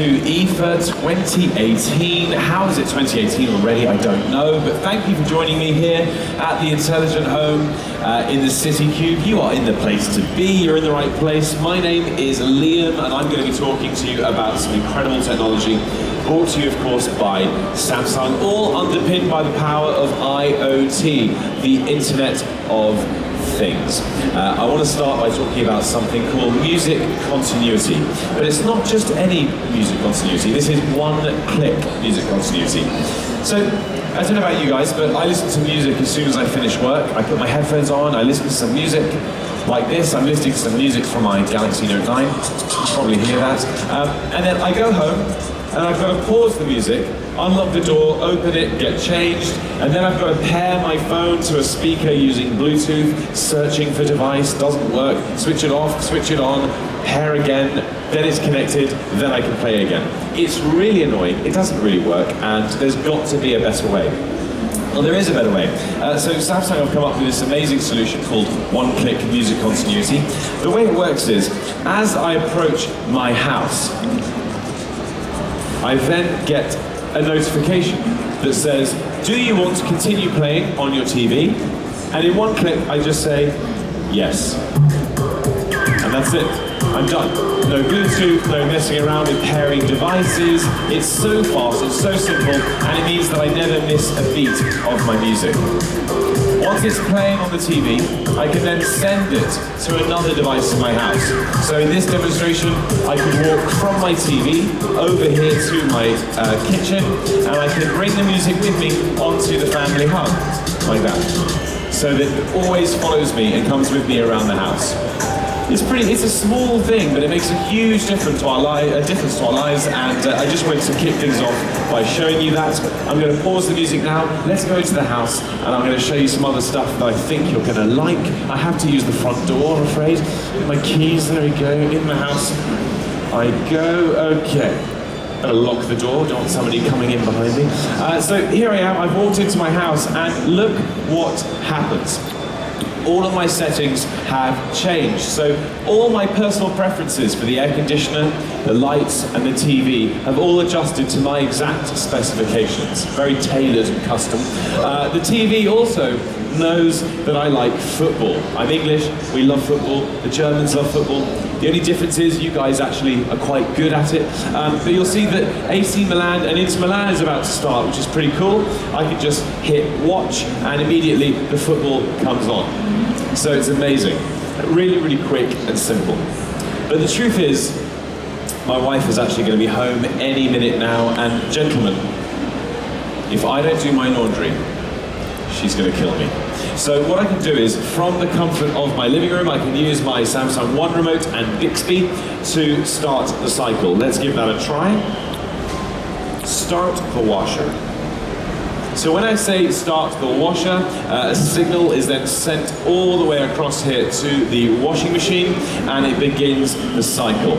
To IFA2018. How is it 2018 already? I don't know, but thank you for joining me here at the Intelligent Home in the City Cube. You are in the place to be, you're in the right place. My name is Liam and I'm going to be talking to you about some incredible technology brought to you, of course, by Samsung, all underpinned by the power of IoT, the Internet of Things. I want to start by talking about something called music continuity. But it's not just any music continuity, this is one-click music continuity. So, I don't know about you guys, but I listen to music as soon as I finish work. I put my headphones on, I listen to some music like this. I'm listening to some music from my Galaxy Note 9, you can probably hear that. And then I go home, and I've got to pause the music, unlock the door, open it, get changed, and then I've got to pair my phone to a speaker using Bluetooth, searching for device, doesn't work, switch it off, switch it on, pair again, then it's connected, then I can play again. It's really annoying, it doesn't really work, and there's got to be a better way. Well, there is a better way. So Samsung have come up with this amazing solution called one-click music continuity. The way it works is, as I approach my house, I then get a notification that says, do you want to continue playing on your TV? And in one click, I just say, yes. And that's it. I'm done. No Bluetooth, no messing around with pairing devices. It's so fast, it's so simple, and it means that I never miss a beat of my music. Once it's playing on the TV, I can then send it to another device in my house. So in this demonstration, I can walk from my TV over here to my kitchen, and I can bring the music with me onto the family hub, like that. So that it always follows me and comes with me around the house. It's a small thing, but it makes a huge difference to our lives, and I just wanted to kick things off by showing you that. I'm going to pause the music now, let's go into the house, and I'm going to show you some other stuff that I think you're going to like. I have to use the front door, I'm afraid. My keys, there we go, in the house I go, okay. Better lock the door, don't want somebody coming in behind me. So here I am, I've walked into my house, and look what happens. All of my settings have changed. So all my personal preferences for the air conditioner, the lights, and the TV have all adjusted to my exact specifications. Very tailored and custom. The TV also knows that I like football. I'm English, we love football, the Germans love football. The only difference is you guys actually are quite good at it. But you'll see that AC Milan and Inter Milan is about to start, which is pretty cool. I can just hit watch and immediately the football comes on. So it's amazing. Really, really quick and simple. But the truth is, my wife is actually going to be home any minute now, and gentlemen, if I don't do my laundry, she's going to kill me. So what I can do is, from the comfort of my living room, I can use my Samsung One remote and Bixby to start the cycle. Let's give that a try. Start the washer. So when I say start the washer, a signal is then sent all the way across here to the washing machine, and it begins the cycle.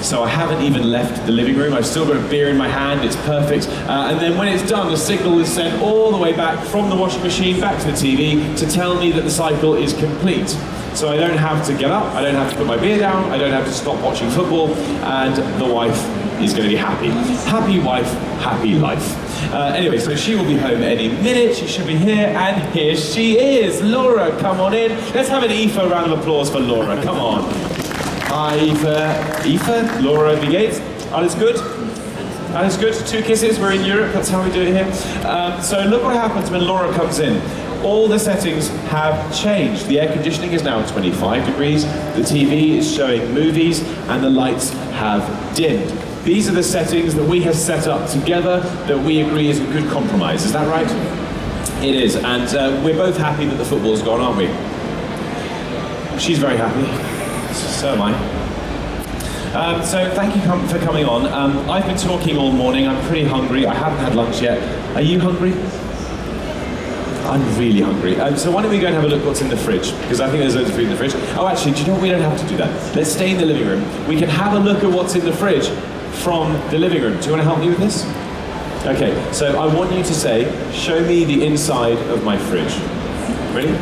So I haven't even left the living room, I've still got a beer in my hand, it's perfect. And then when it's done, the signal is sent all the way back from the washing machine back to the TV to tell me that the cycle is complete. So I don't have to get up, I don't have to put my beer down, I don't have to stop watching football, and the wife is going to be happy. Happy wife, happy life. Anyway, so she will be home any minute, she should be here, and here she is. Laura, come on in. Let's have an IFA round of applause for Laura, come on. Hi, IFA, Laura, wie geht's? Alles good? Alles good? 2 kisses, we're in Europe, that's how we do it here. So look what happens when Laura comes in. All the settings have changed. The air conditioning is now 25 degrees, the TV is showing movies, and the lights have dimmed. These are the settings that we have set up together that we agree is a good compromise. Is that right? It is, and we're both happy that the football's gone, aren't we? She's very happy. So am I. So thank you for coming on. I've been talking all morning, I'm pretty hungry, I haven't had lunch yet. Are you hungry? I'm really hungry. So why don't we go and have a look what's in the fridge? Because I think there's loads of food in the fridge. Oh, actually, do you know what? We don't have to do that. Let's stay in the living room. We can have a look at what's in the fridge from the living room. Do you want to help me with this? Okay, so I want you to say, show me the inside of my fridge. Ready?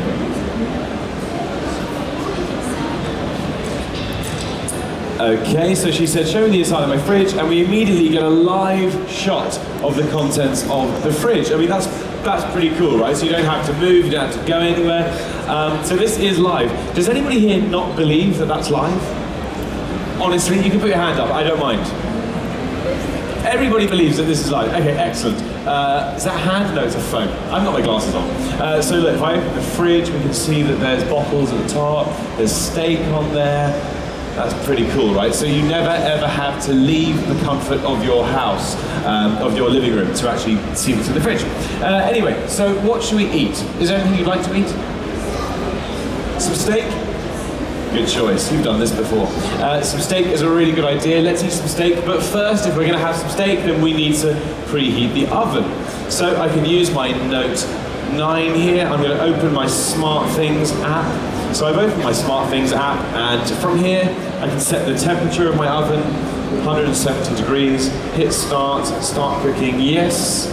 Okay, so she said, show me the inside of my fridge, and we immediately get a live shot of the contents of the fridge. I mean, that's pretty cool, right? So you don't have to move, you don't have to go anywhere. So this is live. Does anybody here not believe that that's live? Honestly, you can put your hand up, I don't mind. Everybody believes that this is live. Okay, excellent. Is that a hand? No, it's a phone. I've got my glasses on. So look, if I open the fridge, we can see that there's bottles at the top, there's steak on there. That's pretty cool, right? So you never ever have to leave the comfort of your house, of your living room, to actually see what's in the fridge. Anyway, so what should we eat? Is there anything you'd like to eat? Some steak? Good choice, you've done this before. Some steak is a really good idea. Let's eat some steak, but first, if we're gonna have some steak, then we need to preheat the oven. So I can use my Note 9 here. I'm gonna open my SmartThings app. So I've opened my SmartThings app, and from here, I can set the temperature of my oven, 170 degrees, hit start cooking, yes.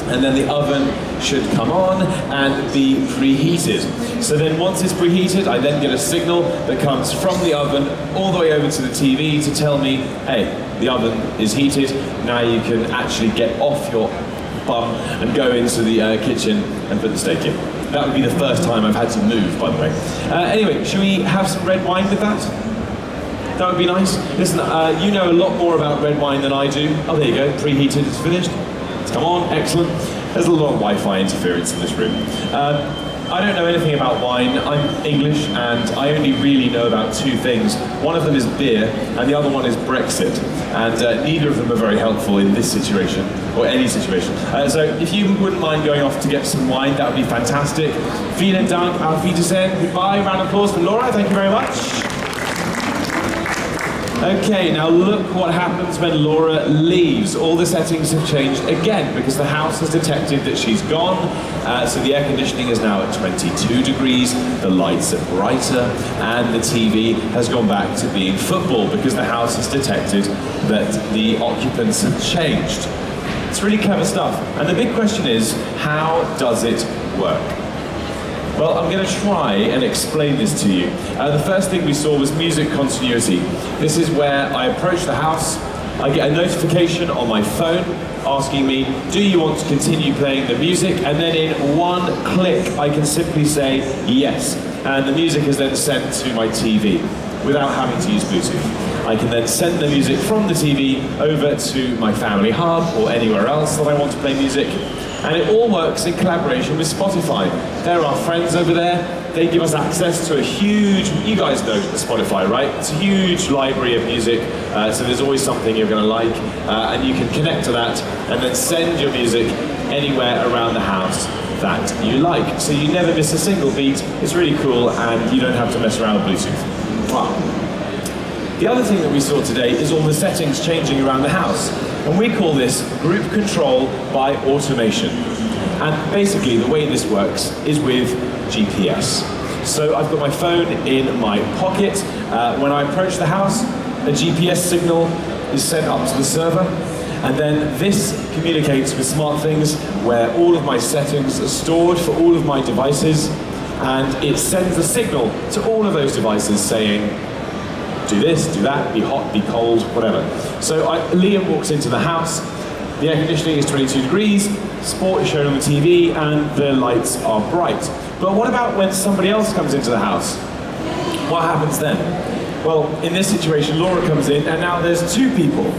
And then the oven should come on and be preheated. So then once it's preheated, I then get a signal that comes from the oven all the way over to the TV to tell me, hey, the oven is heated, now you can actually get off your bum and go into the kitchen and put the steak in. That would be the first time I've had to move, by the way. Anyway, should we have some red wine with that? That would be nice. Listen, you know a lot more about red wine than I do. Oh, there you go, preheated, it's finished. It's come on, excellent. There's a lot of Wi-Fi interference in this room. I don't know anything about wine. I'm English, and I only really know about two things. One of them is beer, and the other one is Brexit. And neither of them are very helpful in this situation, or any situation. So if you wouldn't mind going off to get some wine, that would be fantastic. Vielen Dank, auf Wiedersehen, goodbye, round of applause for Laura, thank you very much. Okay, now look what happens when Laura leaves. All the settings have changed again because the house has detected that she's gone. So the air conditioning is now at 22 degrees, the lights are brighter, and the TV has gone back to being football because the house has detected that the occupants have changed. It's really clever stuff. And the big question is, how does it work? Well, I'm going to try and explain this to you. The first thing we saw was music continuity. This is where I approach the house, I get a notification on my phone asking me, do you want to continue playing the music? And then in one click, I can simply say yes. And the music is then sent to my TV without having to use Bluetooth. I can then send the music from the TV over to my family hub or anywhere else that I want to play music. And it all works in collaboration with Spotify. There are friends over there. They give us access to a huge, you guys know Spotify, right? It's a huge library of music, so there's always something you're gonna like, and you can connect to that and then send your music anywhere around the house that you like. So you never miss a single beat. It's really cool, and you don't have to mess around with Bluetooth. Wow. The other thing that we saw today is all the settings changing around the house. And we call this group control by automation. And basically the way this works is with GPS. So I've got my phone in my pocket. When I approach the house, a GPS signal is sent up to the server. And then this communicates with SmartThings where all of my settings are stored for all of my devices. And it sends a signal to all of those devices saying, do this, do that, be hot, be cold, whatever. So Liam walks into the house, the air conditioning is 22 degrees, sport is shown on the TV, and the lights are bright. But what about when somebody else comes into the house? What happens then? Well, in this situation, Laura comes in, and now there's two people.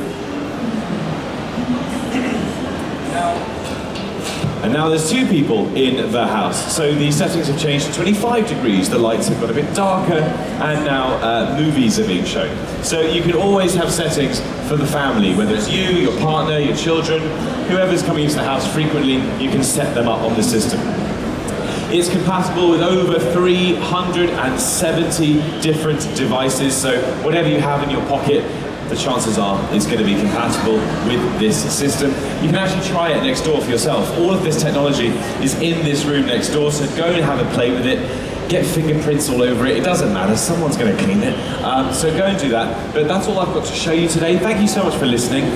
And now there's two people in the house. So the settings have changed to 25 degrees, the lights have got a bit darker, and now movies are being shown. So you can always have settings for the family, whether it's you, your partner, your children, whoever's coming into the house frequently, you can set them up on the system. It's compatible with over 370 different devices, so whatever you have in your pocket, the chances are it's going to be compatible with this system. You can actually try it next door for yourself. All of this technology is in this room next door, so go and have a play with it. Get fingerprints all over it, it doesn't matter, someone's going to clean it. So go and do that. But that's all I've got to show you today. Thank you so much for listening.